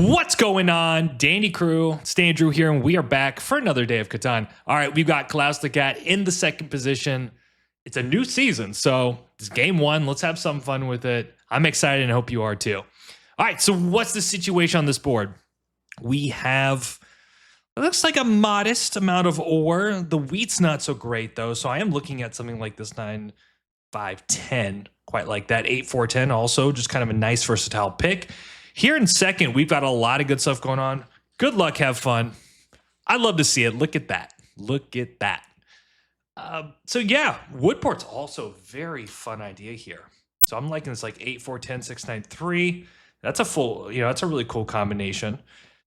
What's going on? Dandy Crew, Stan Drew here, and we are back for another day of Catan. All right, we've got Klaus the Cat in the second position. It's a new season, so it's game one. Let's have some fun with it. I'm excited and hope you are too. All right, so what's the situation on this board? We have, it looks like a modest amount of ore. The wheat's not so great though, so I am looking at something like this 9, 5, 10, quite like that. 8, 4, 10 also, just kind of a nice versatile pick. Here in second, we've got a lot of good stuff going on. Good luck, have fun. I love to see it. Look at that. Look at that. So yeah, Woodport's also a very fun idea here. So I'm liking this like 8, 4, 10, 6, 9, 3. That's a full, that's a really cool combination.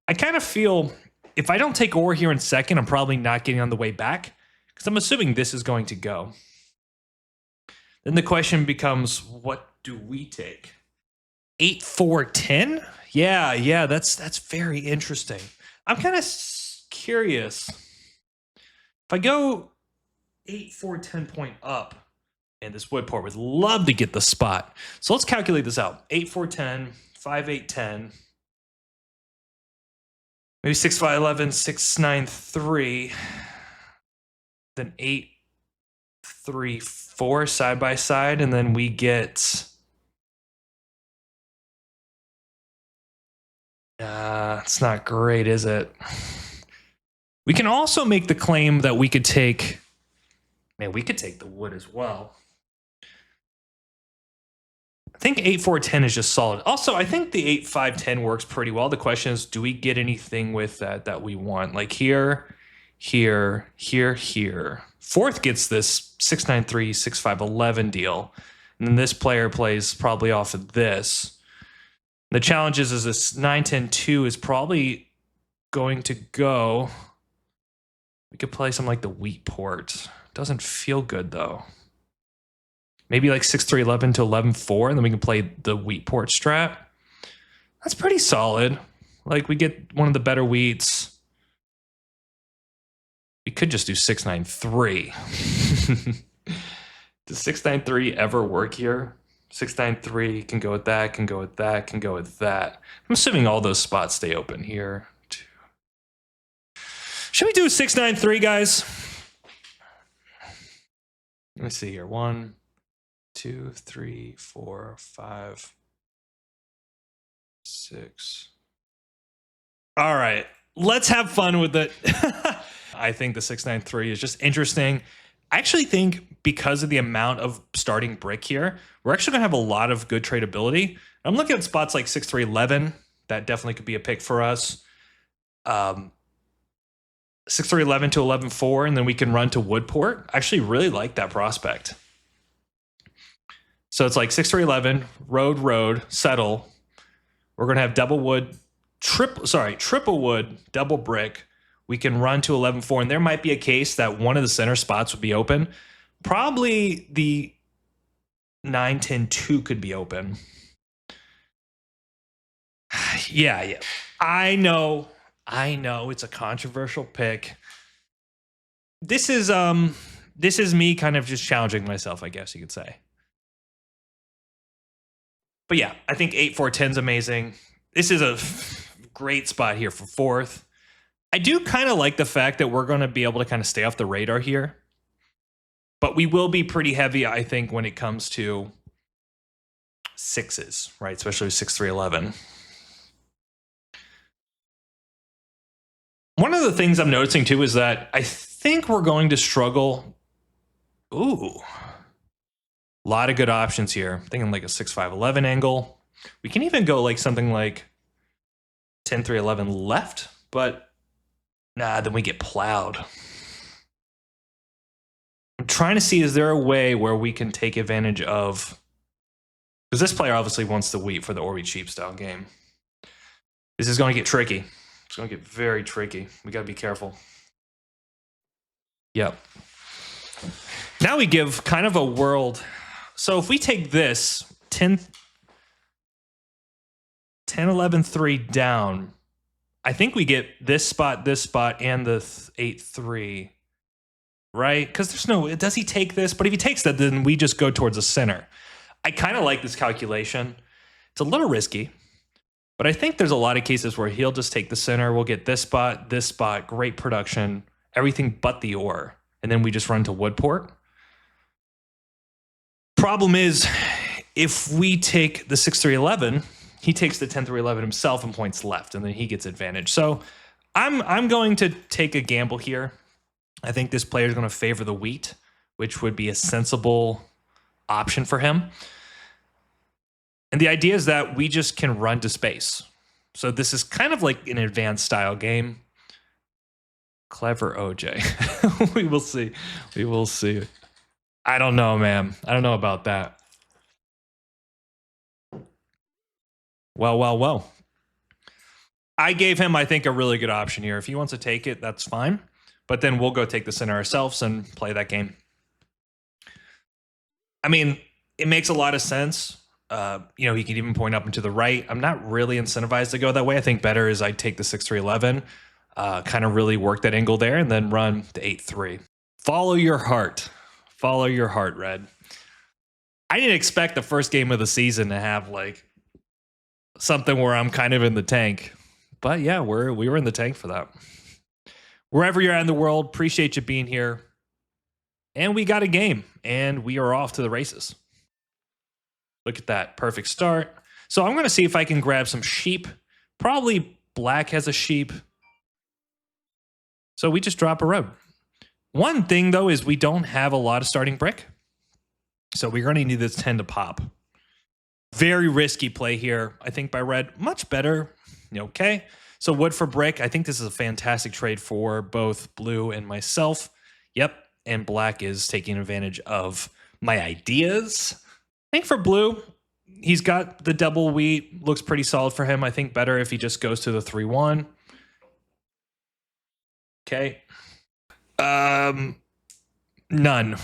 I kind of feel if I don't take ore here in second, I'm probably not getting on the way back because I'm assuming this is going to go. Then the question becomes, what do we take? 8, 4, 10? Yeah, that's very interesting. I'm kind of curious. If I go 8, 4, 10 point up, and this Woodport would love to get the spot. So let's calculate this out. 8, 4, 10, 5, 8, 10. Maybe 6, 5, 11, 6, 9, 3. Then 8, 3, 4 side by side, and then we get... it's not great, is it? We can also make the claim that we could take... Man, we could take the wood as well. I think 8, 4, 10 is just solid. Also, I think the 8, 5, 10 works pretty well. The question is, do we get anything with that we want? Like here, here, here, here. Fourth gets this 6, 9, 3, 6, 5, 11 deal. And then this player plays probably off of this. The challenge is this 9, 10, 2 is probably going to go. We could play something like the wheat port. Doesn't feel good though. Maybe like 6, 3, 11 to 11, 4, and then we can play the wheat port strat. That's pretty solid. Like we get one of the better wheats. We could just do 6, 9, 3. Does 6, 9, 3 ever work here? 6, 9, 3 can go with that, can go with that, can go with that. I'm assuming all those spots stay open here. 2. Should we do 6, 9, 3, guys? Let me see here. 1, 2, 3, 4, 5, 6. All right, let's have fun with it. I think the 6, 9, 3 is just interesting. I actually think because of the amount of starting brick here, we're actually going to have a lot of good tradability. I'm looking at spots like 6, 3, 11. That definitely could be a pick for us. 6, 3, 11 to 11, 4, and then we can run to Woodport. I actually really like that prospect. So it's like 6, 3, 11, road, settle. We're going to have double wood, triple wood, double brick. We can run to 11, 4, and there might be a case that one of the center spots would be open. Probably the 9, 10, 2 could be open. Yeah. I know it's a controversial pick. This is me kind of just challenging myself, I guess you could say. But yeah, I think 8, 4, 10 is amazing. This is a great spot here for fourth. I do kind of like the fact that we're going to be able to kind of stay off the radar here. But we will be pretty heavy, I think, when it comes to sixes, right? Especially 6, 3, 11. One of the things I'm noticing, too, is that I think we're going to struggle. Ooh. A lot of good options here. I'm thinking like a 6, 5, 11 angle. We can even go like something like 10, 3, 11 left, but nah, then we get plowed. I'm trying to see, is there a way where we can take advantage of... Because this player obviously wants the wheat for the Orby cheap style game. This is going to get tricky. It's going to get very tricky. We got to be careful. Yep. Now we give kind of a world... So if we take this 10, 11, 3 down, I think we get this spot, and the 8, 3, right? Because there's no, does he take this? But if he takes that, then we just go towards the center. I kind of like this calculation. It's a little risky, But I think there's a lot of cases where he'll just take the center. We'll get this spot, great production, everything but the ore. And then we just run to Woodport. Problem is, if we take the 6-3-11, he takes the 10-3-11 himself and points left, and then he gets advantage. So I'm going to take a gamble here. I think this player is going to favor the wheat, which would be a sensible option for him. And the idea is that we just can run to space. So this is kind of like an advanced style game. Clever OJ. We will see. We will see. I don't know, man. I don't know about that. Well. I gave him, I think, a really good option here. If he wants to take it, that's fine. But then we'll go take the center ourselves and play that game. I mean, it makes a lot of sense. You know, he could even point up and to the right. I'm not really incentivized to go that way. I think better is I take the 6-3-11, kind of really work that angle there, and then run the 8-3. Follow your heart. Follow your heart, Red. I didn't expect the first game of the season to have like something where I'm kind of in the tank. But yeah, we were in the tank for that. Wherever you're at in the world, appreciate you being here. And we got a game, and we are off to the races. Look at that. Perfect start. So I'm going to see if I can grab some sheep. Probably black has a sheep. So we just drop a road. One thing, though, is we don't have a lot of starting brick. So we're going to need this 10 to pop. Very risky play here, I think, by red. Much better. Okay. So wood for brick. I think this is a fantastic trade for both blue and myself. Yep. And black is taking advantage of my ideas. I think for blue, he's got the double wheat. Looks pretty solid for him. I think better if he just goes to the 3-1. Okay. None.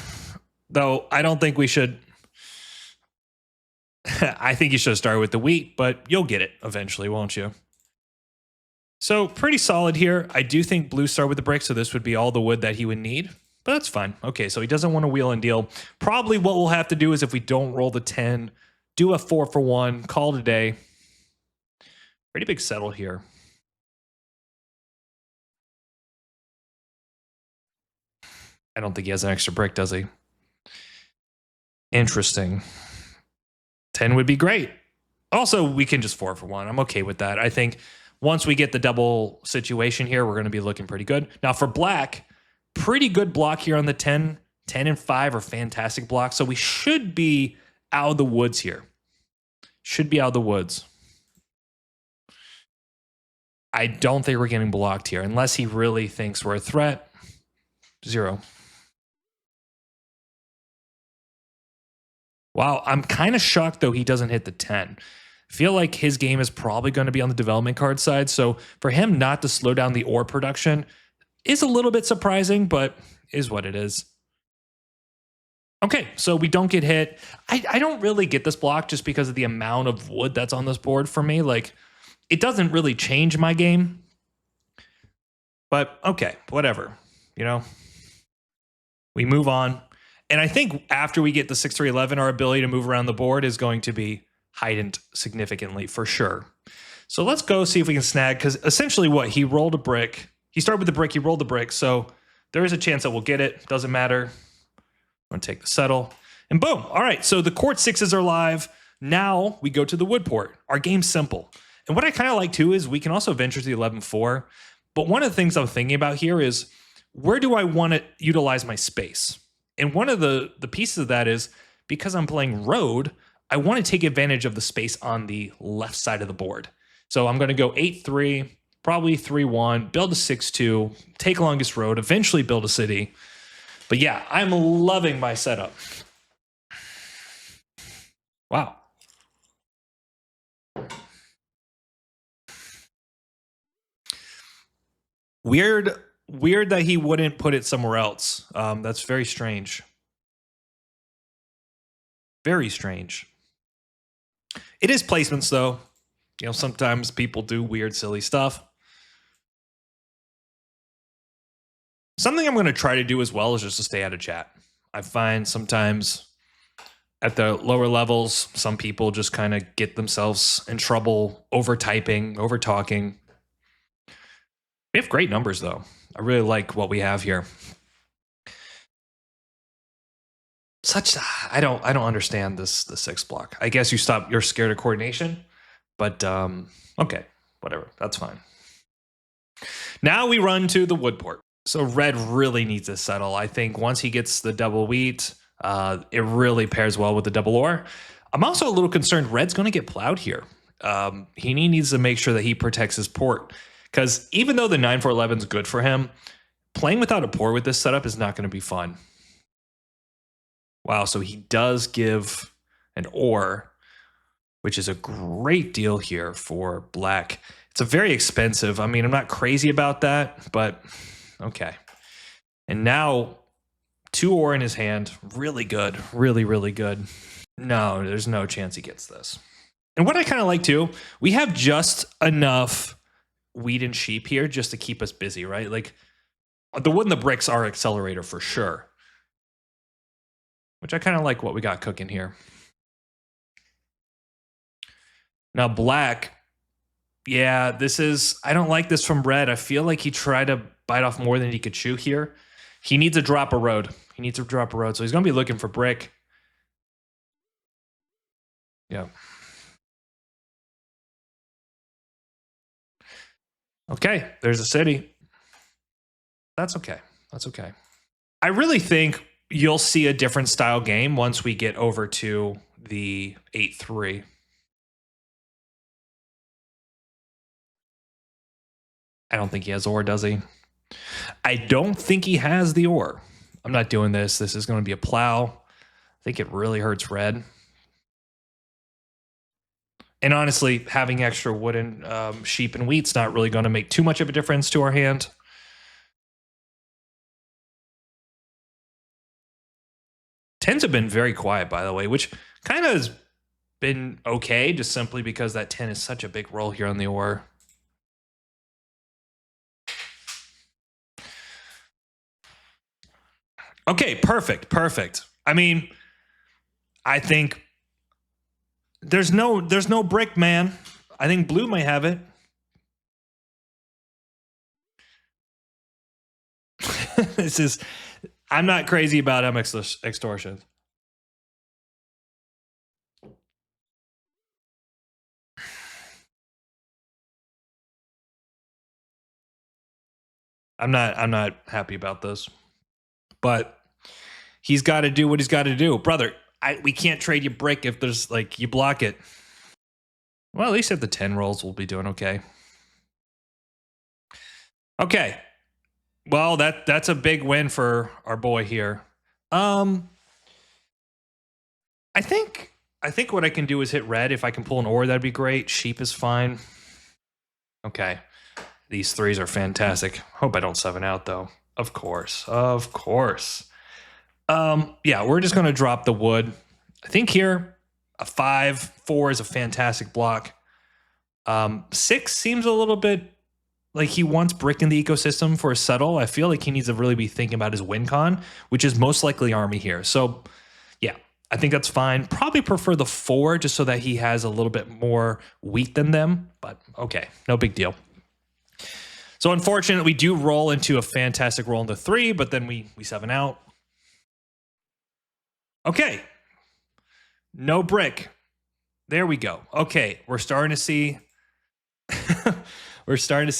Though I don't think we should. I think you should start with the wheat, but you'll get it eventually, won't you? So pretty solid here. I do think blue start with the brick, so this would be all the wood that he would need. But that's fine. Okay, so he doesn't want to wheel and deal. Probably what we'll have to do is if we don't roll the 10, do a 4-for-1, call it a day. Pretty big settle here. I don't think he has an extra brick, does he? Interesting. 10 would be great. Also, we can just 4-for-1. I'm okay with that. I think once we get the double situation here, we're going to be looking pretty good. Now for black, pretty good block here on the 10. 10 and 5 are fantastic blocks. So we should be out of the woods here. Should be out of the woods. I don't think we're getting blocked here unless he really thinks we're a threat. 0. Wow, I'm kind of shocked, though, he doesn't hit the 10. I feel like his game is probably going to be on the development card side. So for him not to slow down the ore production is a little bit surprising, but is what it is. Okay, so we don't get hit. I don't really get this block just because of the amount of wood that's on this board for me. Like, it doesn't really change my game. But okay, whatever. You know, we move on. And I think after we get the 6-3-11, our ability to move around the board is going to be heightened significantly for sure. So let's go see if we can snag, because essentially what, he rolled a brick. He started with the brick, he rolled the brick. So there is a chance that we'll get it. Doesn't matter. I'm going to take the settle. And boom. All right, so the court 6s are live. Now we go to the woodport. Our game's simple. And what I kind of like too is we can also venture to the 11-4. But one of the things I'm thinking about here is, where do I want to utilize my space? And one of the pieces of that is, because I'm playing road, I want to take advantage of the space on the left side of the board. So I'm going to go 8-3, probably 3-1, build a 6-2, take longest road, eventually build a city. But yeah, I'm loving my setup. Wow. Weird that he wouldn't put it somewhere else. That's very strange. Very strange. It is placements, though. You know, sometimes people do weird, silly stuff. Something I'm going to try to do as well is just to stay out of chat. I find sometimes At the lower levels, some people just kind of get themselves in trouble over typing, over talking. We have great numbers though. I really like what we have here. I don't understand the 6 block. I guess you're scared of coordination, but okay, whatever. That's fine. Now we run to the wood port. So red really needs to settle. I think once he gets the double wheat, it really pairs well with the double ore. I'm also a little concerned red's going to get plowed here. He needs to make sure that he protects his port, because even though the 9-4-11 is good for him, playing without a port with this setup is not going to be fun. Wow, so he does give an ore, which is a great deal here for black. It's a very expensive. I mean, I'm not crazy about that, but okay. And now 2 ore in his hand. Really good. Really, really good. No, there's no chance he gets this. And what I kind of like too, we have just enough wheat and sheep here just to keep us busy, right? Like the wood and the bricks are accelerator for sure. Which I kind of like what we got cooking here. Now black, yeah, I don't like this from red. I feel like he tried to bite off more than he could chew here. He needs to drop a road. So he's going to be looking for brick. Yeah. Okay, there's a city. That's okay. I really think you'll see a different style game once we get over to the 8-3. I don't think he has ore, does he? I don't think he has the ore. I'm not doing this. This is going to be a plow. I think it really hurts red. And honestly, having extra wooden sheep and wheat's not really going to make too much of a difference to our hand. Tens have been very quiet, by the way, which kind of has been okay, just simply because that 10 is such a big role here on the ore. Okay, perfect. I mean, I think there's no brick, man. I think blue might have it. I'm not crazy about MX extortion. I'm not happy about this. But he's got to do what he's got to do. Brother, we can't trade you brick if there's like you block it. Well, at least if the 10 rolls, we'll be doing okay. Okay. Well, that's a big win for our boy here. I think what I can do is hit red. If I can pull an ore, that'd be great. Sheep is fine. Okay. These 3s are fantastic. Hope I don't 7 out though. Of course. Yeah, we're just gonna drop the wood. I think here a 5-4 is a fantastic block. 6 seems a little bit like he wants brick in the ecosystem for a settle. I feel like he needs to really be thinking about his win con, which is most likely army here. So yeah, I think that's fine. Probably prefer the 4 just so that he has a little bit more wheat than them, but okay, no big deal. So unfortunately, we do roll into a fantastic roll into 3, but then we 7 out. Okay. No brick. There we go. Okay, we're starting to see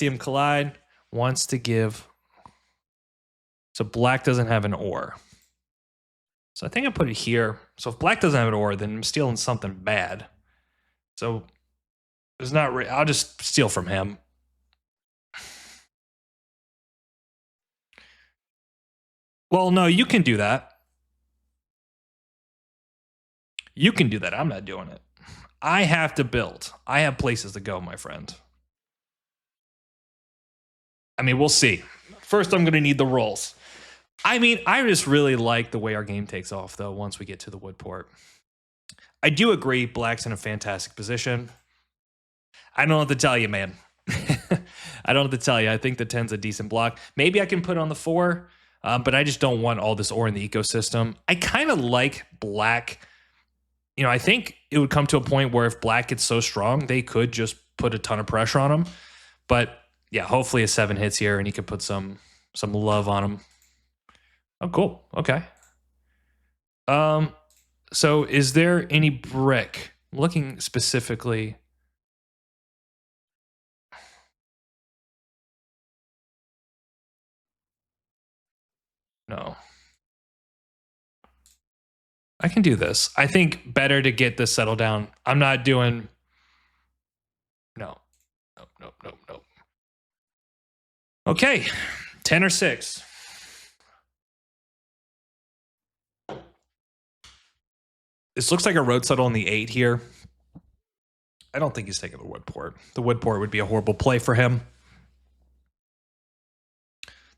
him collide. Wants to give. So black doesn't have an ore. So I think I put it here. So if black doesn't have an ore, then I'm stealing something bad. So there's not. I'll just steal from him. Well, no, you can do that. You can do that. I'm not doing it. I have to build. I have places to go, my friend. I mean, we'll see. First, I'm going to need the rolls. I mean, I just really like the way our game takes off, though, once we get to the wood port. I do agree black's in a fantastic position. I don't know what to tell you, man. I don't know what to tell you. I think the 10's a decent block. Maybe I can put on the 4, but I just don't want all this ore in the ecosystem. I kind of like black You know, I think it would come to a point where if black gets so strong, they could just put a ton of pressure on him. But yeah, hopefully a 7 hits here and he could put some love on him. Oh, cool. Okay. Um, so is there any brick? Looking specifically. No. I can do this. I think better to get this settled down. I'm not doing. No. No, no, no, no. Okay. 10 or 6. This looks like a road settle on the 8 here. I don't think he's taking the wood port. The wood port would be a horrible play for him.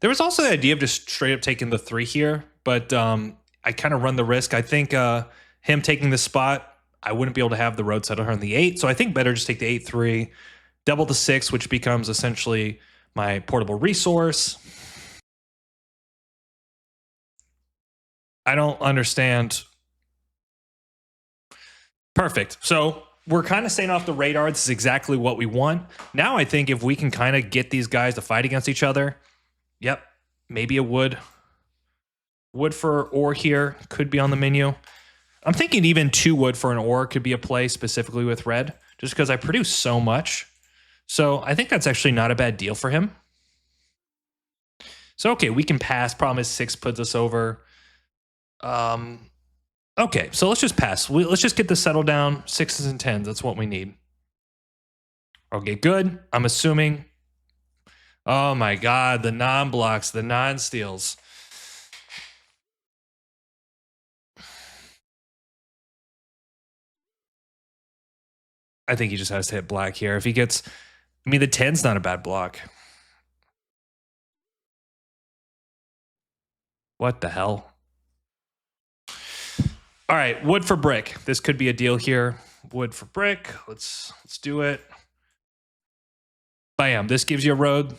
There was also the idea of just straight up taking the 3 here, but I kind of run the risk. I think him taking this spot, I wouldn't be able to have the road settle on the 8. So I think better just take the 8-3, double the 6, which becomes essentially my portable resource. I don't understand. Perfect. So we're kind of staying off the radar. This is exactly what we want. Now I think if we can kind of get these guys to fight against each other, yep, maybe a wood. Wood for ore here could be on the menu. I'm thinking even 2 wood for an ore could be a play specifically with red, just because I produce so much. So I think that's actually not a bad deal for him. So, okay, we can pass. Problem is 6 puts us over. Okay, so let's just pass. Let's just get this settled down. 6s and 10s. That's what we need. Okay, good. I'm assuming. Oh my God, the non-blocks, the non-steals. I think he just has to hit black here. If he gets, I mean, the 10's not a bad block. What the hell? All right, wood for brick. This could be a deal here. Wood for brick. Let's do it. Bam. This gives you a road.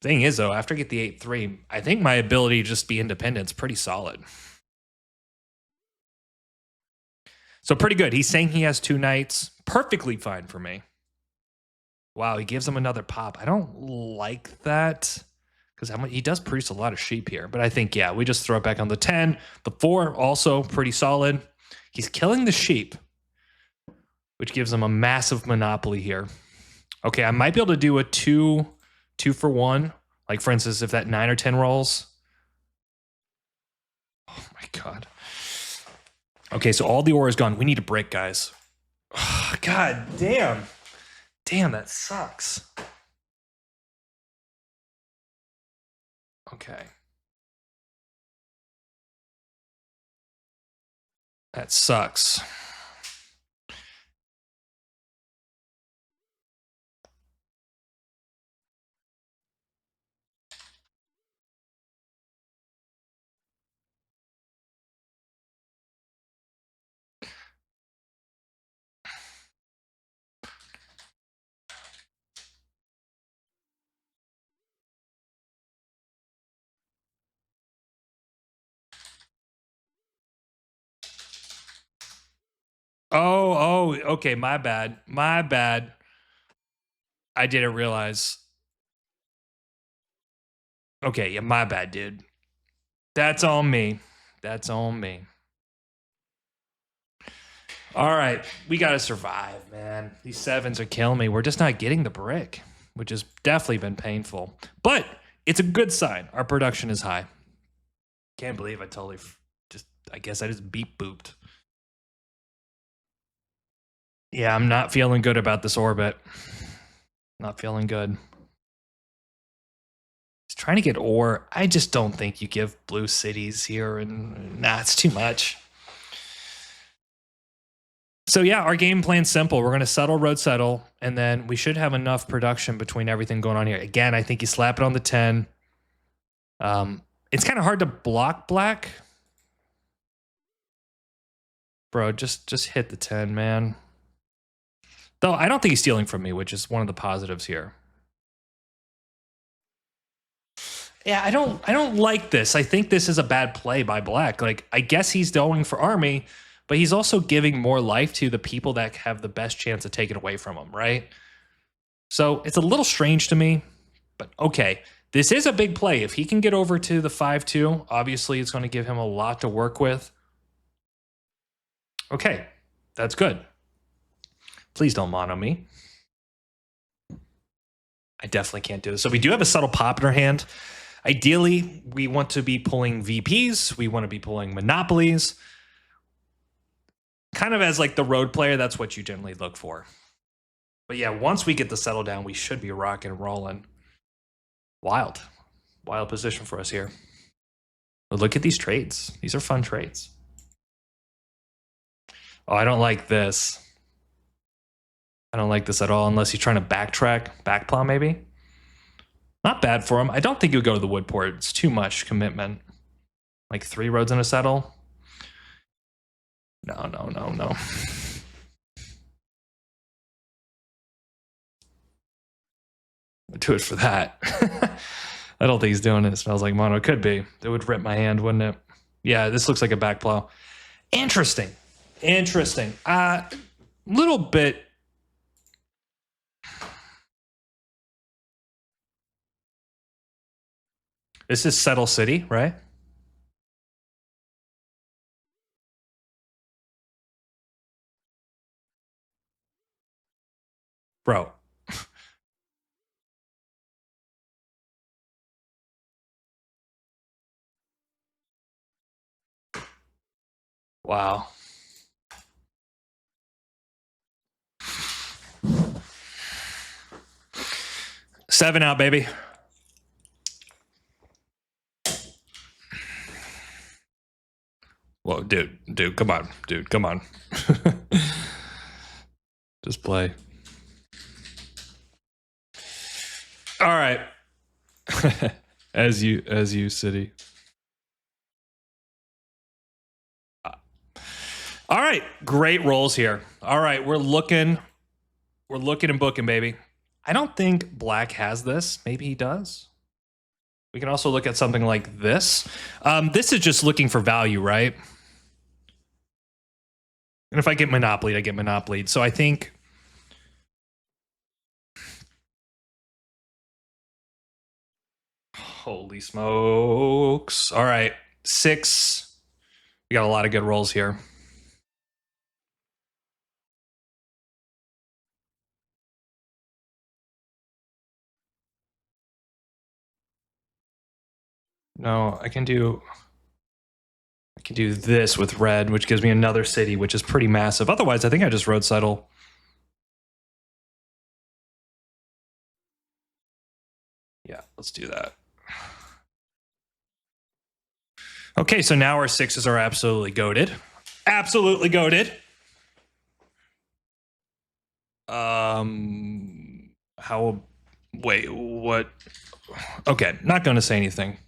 Thing is, though, after I get the 8-3, I think my ability to just be independent is pretty solid. So pretty good. He's saying he has 2 knights. Perfectly fine for me. Wow, he gives him another pop. I don't like that because he does produce a lot of sheep here. But I think, yeah, we just throw it back on the 10. The 4 also pretty solid. He's killing the sheep, which gives him a massive monopoly here. Okay, I might be able to do a 2 for 1. Like, for instance, if that 9 or 10 rolls. Oh, my God. Okay, so all the ore is gone. We need a break, guys. Oh, God damn. Damn, that sucks. Okay. That sucks. Oh, okay, my bad. My bad. I didn't realize. Okay, yeah, my bad, dude. That's on me. That's on me. All right, we got to survive, man. These 7s are killing me. We're just not getting the brick, which has definitely been painful. But it's a good sign. Our production is high. Can't believe I totally I guess I just beep booped. Yeah, I'm not feeling good about this orbit. Not feeling good. He's trying to get ore. I just don't think you give blue cities here, and nah, it's too much. So yeah, our game plan's simple. We're gonna settle, road settle, and then we should have enough production between everything going on here. Again, I think you slap it on the 10. It's kind of hard to block black. Bro, just hit the 10, man. Though I don't think he's stealing from me, which is one of the positives here. Yeah, I don't like this. I think this is a bad play by Black. Like, I guess he's going for army, but he's also giving more life to the people that have the best chance of taking it away from him, right? So it's a little strange to me, but okay. This is a big play. If he can get over to the 5-2, obviously it's going to give him a lot to work with. Okay, that's good. Please don't mono me. I definitely can't do this. So we do have a subtle pop in our hand. Ideally, we want to be pulling VPs. We want to be pulling monopolies. Kind of as like the road player, that's what you generally look for. But yeah, once we get the settle down, we should be rocking and rolling. Wild position for us here. But look at these trades. These are fun trades. Oh, I don't like this. I don't like this at all unless he's trying to backtrack, backplow maybe. Not bad for him. I don't think he would go to the Woodport. It's too much commitment. Like 3 roads and a settle. No. Do it for that. I don't think he's doing it. It smells like mono. It could be. It would rip my hand, wouldn't it? Yeah, this looks like a backplow. Interesting. Little bit. This is Settle City, right? Bro. Wow. Seven out, baby. Whoa, dude, come on. Dude, come on. Just play. All right. as you, City. All right, great rolls here. All right, we're looking and booking, baby. I don't think Black has this. Maybe he does. We can also look at something like this. This is just looking for value, right? And if I get Monopolied, I get Monopolied. So I think... Holy smokes. All right, 6. We got a lot of good rolls here. No, I can do this with red, which gives me another city, which is pretty massive. Otherwise, I think I just road settle. Yeah, let's do that. Okay, so now our 6s are absolutely goated. Absolutely goated. Wait, what? Okay, not going to say anything.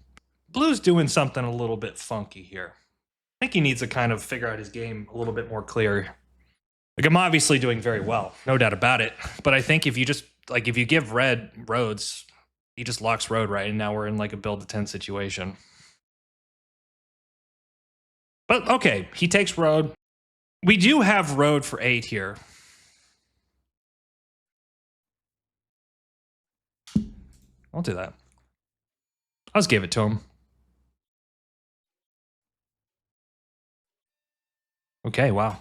Blue's doing something a little bit funky here. I think he needs to kind of figure out his game a little bit more clear. Like, I'm obviously doing very well, no doubt about it. But I think if you just, like, if you give red roads, he just locks road, right? And now we're in like a build to 10 situation. But okay, he takes road. We do have road for 8 here. I'll do that. I'll just give it to him. Okay, wow.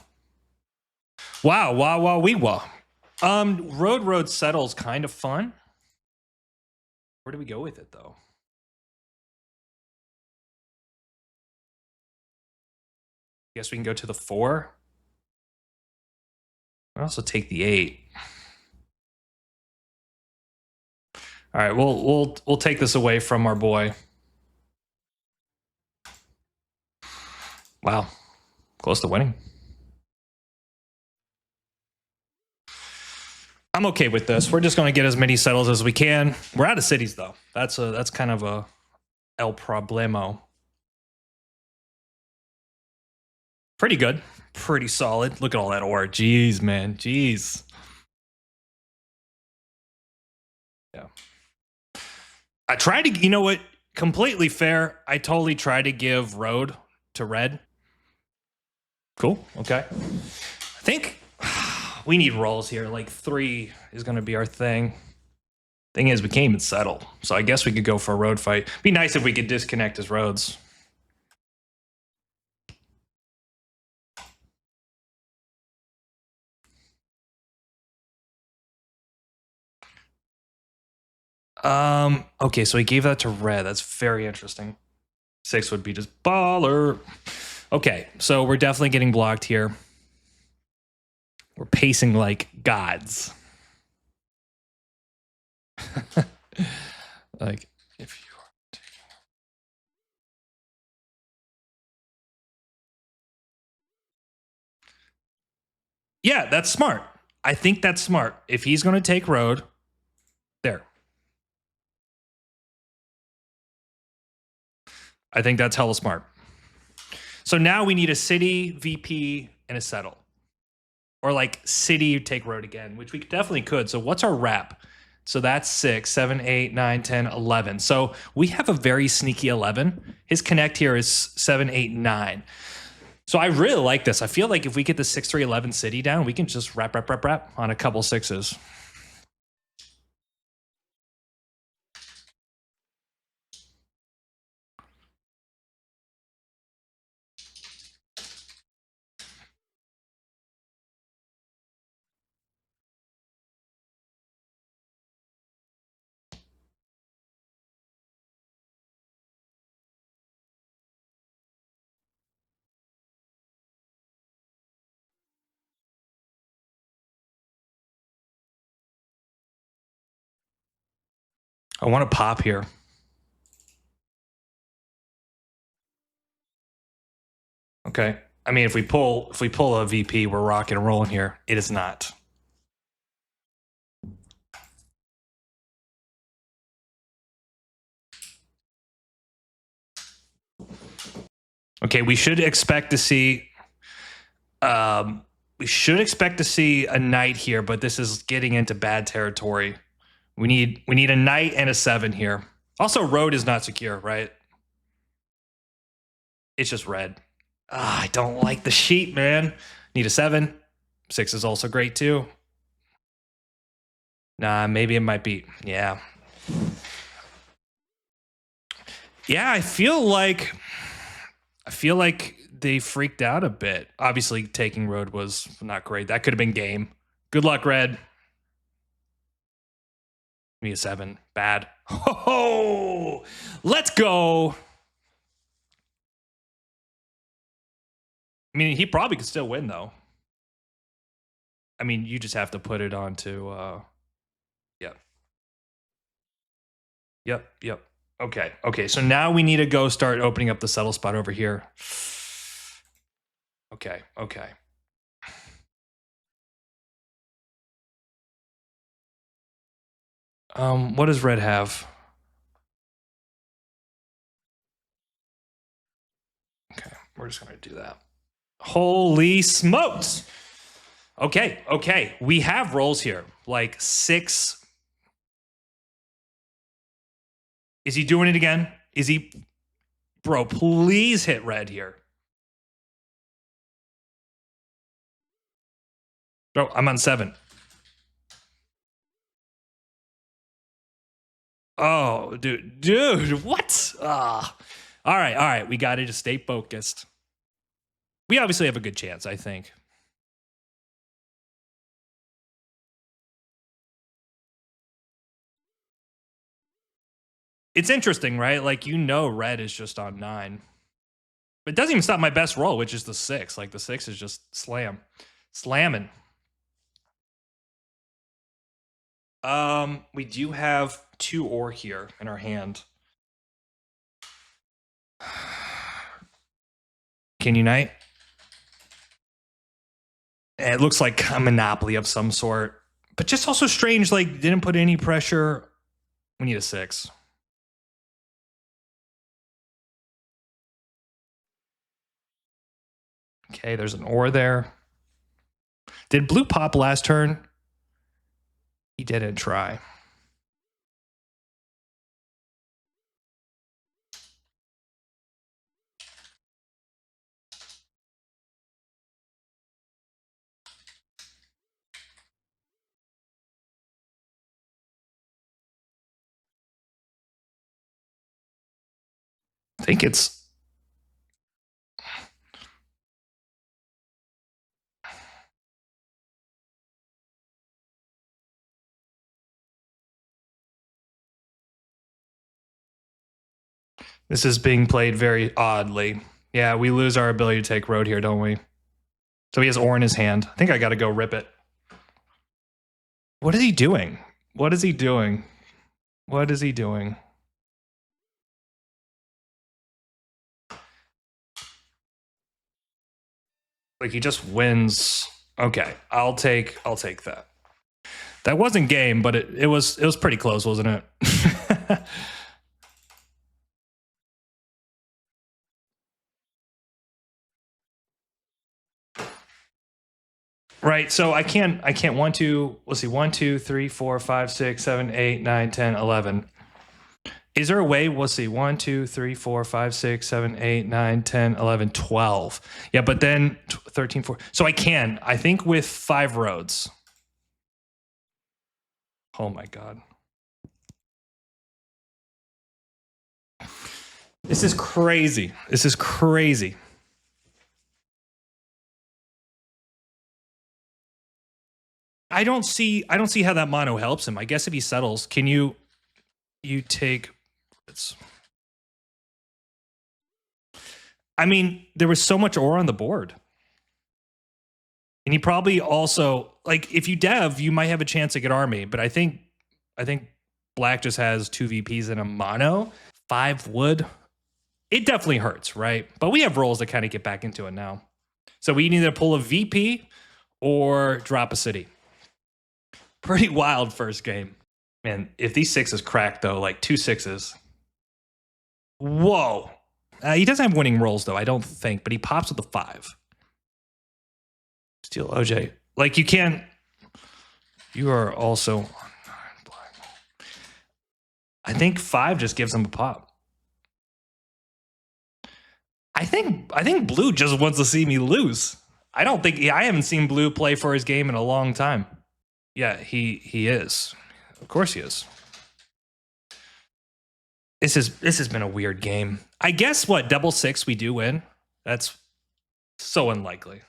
Wow, wee wah. Road settles kind of fun. Where do we go with it though? Guess we can go to the 4. I also take the 8. All right, we'll take this away from our boy. Wow, close to winning. I'm okay with this. We're just going to get as many settles as we can. We're out of cities though. That's kind of a el problemo. Pretty good. Pretty solid. Look at all that ore. Jeez, man. Jeez. Yeah. I tried to, you know what? Completely fair. I totally try to give road to red. Cool. Okay. I think we need rolls here. Like 3 is going to be our thing. Thing is, we can't even settle. So I guess we could go for a road fight. Be nice if we could disconnect his roads. Okay, so he gave that to red. That's very interesting. 6 would be just baller. Okay, so we're definitely getting blocked here. We're pacing like gods. Like, if you are taking... Yeah, that's smart. I think that's smart. If he's going to take road, there. I think that's hella smart. So now we need a city, VP, and a settle. Or like city, take road again, which we definitely could. So what's our wrap? So that's 6, 7, 8, 9, 10, 11. So we have a very sneaky 11. His connect here is 7, 8, 9. So I really like this. I feel like if we get the 6, 3, 11 city down, we can just wrap on a couple 6s. I want to pop here. Okay. I mean, if we pull a VP, we're rocking and rolling here. It is not. Okay, we should expect to see a knight here, but this is getting into bad territory. We need a knight and a 7 here. Also, road is not secure, right? It's just red. I don't like the sheet, man. Need a 7. 6 is also great too. Nah, maybe it might be. Yeah. Yeah, I feel like they freaked out a bit. Obviously, taking road was not great. That could have been game. Good luck, red. Me a 7. Bad. Oh, let's go. I mean, he probably could still win, though. I mean, you just have to put it onto... Yep. Yep. Okay, so now we need to go start opening up the settle spot over here. Okay. What does red have? Okay, we're just gonna do that. Holy smokes! Okay. We have rolls here. Like 6. Is he doing it again? Is he... Bro, please hit red here. Bro, I'm on 7. Oh, dude, what? All right. We got to just stay focused. We obviously have a good chance, I think. It's interesting, right? Like, red is just on 9. But it doesn't even stop my best roll, which is the 6. Like, the 6 is just slamming. We do have 2 ore here in our hand. Can unite? It looks like a monopoly of some sort, but just also strange. Like, didn't put any pressure. We need a 6. Okay, there's an ore there. Did blue pop last turn? He didn't try. think it's. This is being played very oddly. Yeah, we lose our ability to take road here, don't we? So he has ore in his hand. I think I got to go rip it. What is he doing? What is he doing? What is he doing? Like he just wins. Okay, I'll take that. That wasn't game, but it was pretty close, wasn't it? Right. So I can't 1, 2, let's see, 1, 2, 3, 4, 5, 6, 7, 8, 9, 10, 11. Is there a way? We'll see. 1, 2, 3, 4, 5, 6, 7, 8, 9, 10, 11, 12. Yeah, but then 13, 14. So I think with 5 roads. Oh my God. This is crazy. This is crazy. I don't see how that mono helps him. I guess if he settles, can you take it's I mean, there was so much ore on the board. And he probably also like if you dev, you might have a chance to get army, but I think black just has 2 VPs and a mono, 5 wood. It definitely hurts, right? But we have rolls that kind of get back into it now. So we need to pull a VP or drop a city. Pretty wild first game. Man, if these 6s crack though, like 2 6s. Whoa. He doesn't have winning rolls though, I don't think, but he pops with a 5. Steal OJ. Like you can't. You are also. I think 5 just gives him a pop. I think blue just wants to see me lose. I haven't seen blue play for his game in a long time. Yeah, he is. Of course he is. This has been a weird game. I guess what, double 6 we do win? That's so unlikely.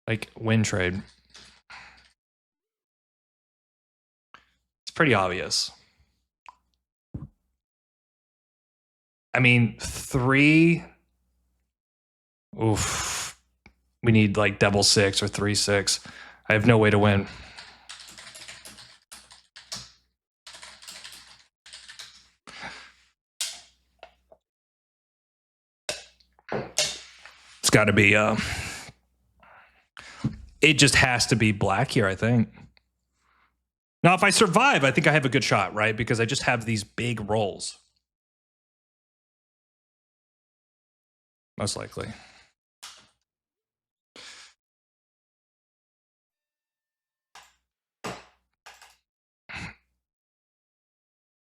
Like win trade. It's pretty obvious. I mean, 3. Oof. We need like double 6 or 3 6. I have no way to win. It's got to be it just has to be black here, I think. Now, if I survive, I think I have a good shot, right? Because I just have these big rolls. Most likely.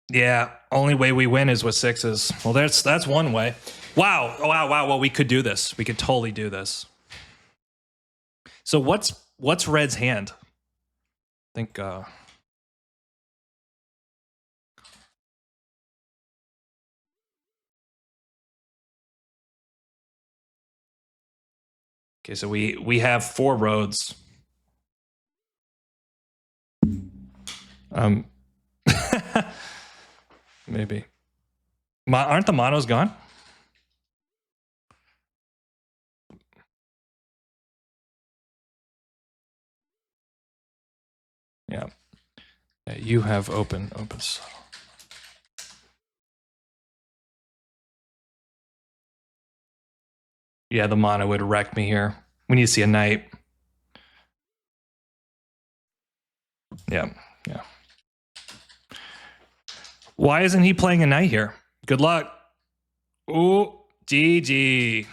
Yeah, only way we win is with 6s. Well, that's one way. Wow. Oh, wow. Well, we could do this. We could totally do this. So what's red's hand? I think okay, so we have 4 roads. Maybe. Aren't the monos gone? Yeah. You have open. Yeah, the mono would wreck me here. We need to see a knight. Yeah. Why isn't he playing a knight here? Good luck. Ooh, GG.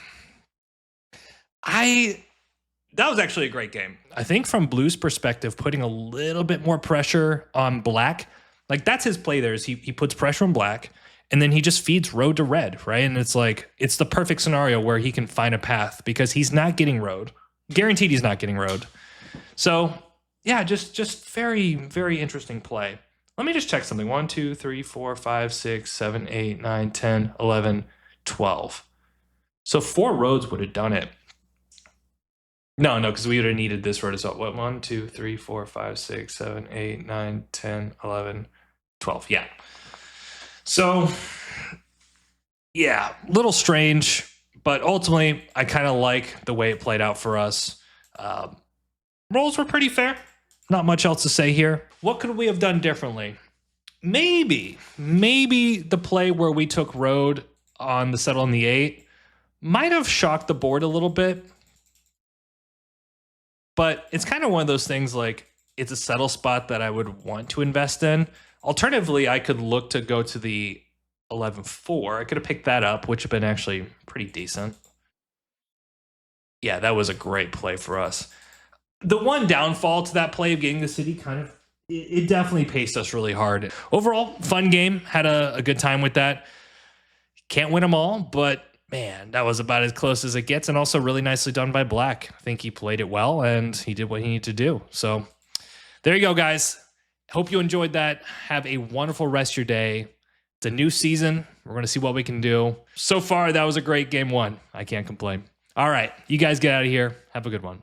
That was actually a great game. I think from blue's perspective, putting a little bit more pressure on black, like that's his play there is he puts pressure on black and then he just feeds road to red, right? And it's like, it's the perfect scenario where he can find a path because he's not getting road. Guaranteed he's not getting road. So yeah, just very, very interesting play. Let me just check something. 1, 2, 3, 4, 5, 6, 7, 8, 9, 10, 11, 12. So 4 roads would have done it. No, because we would have needed this road as well. What, 1, 2, 3, 4, 5, 6, 7, 8, 9, 10, 11, 12. Yeah. So, yeah, little strange, but ultimately, I kind of like the way it played out for us. Rolls were pretty fair. Not much else to say here. What could we have done differently? Maybe the play where we took road on the settle on the 8 might have shocked the board a little bit. But it's kind of one of those things like it's a settle spot that I would want to invest in. Alternatively, I could look to go to the 11-4. I could have picked that up, which would have been actually pretty decent. Yeah, that was a great play for us. The one downfall to that play of getting the city it definitely paced us really hard. Overall, fun game. Had a good time with that. Can't win them all, but man, that was about as close as it gets, and also really nicely done by Black. I think he played it well, and he did what he needed to do. So there you go, guys. Hope you enjoyed that. Have a wonderful rest of your day. It's a new season. We're going to see what we can do. So far, that was a great game 1. I can't complain. All right, you guys get out of here. Have a good one.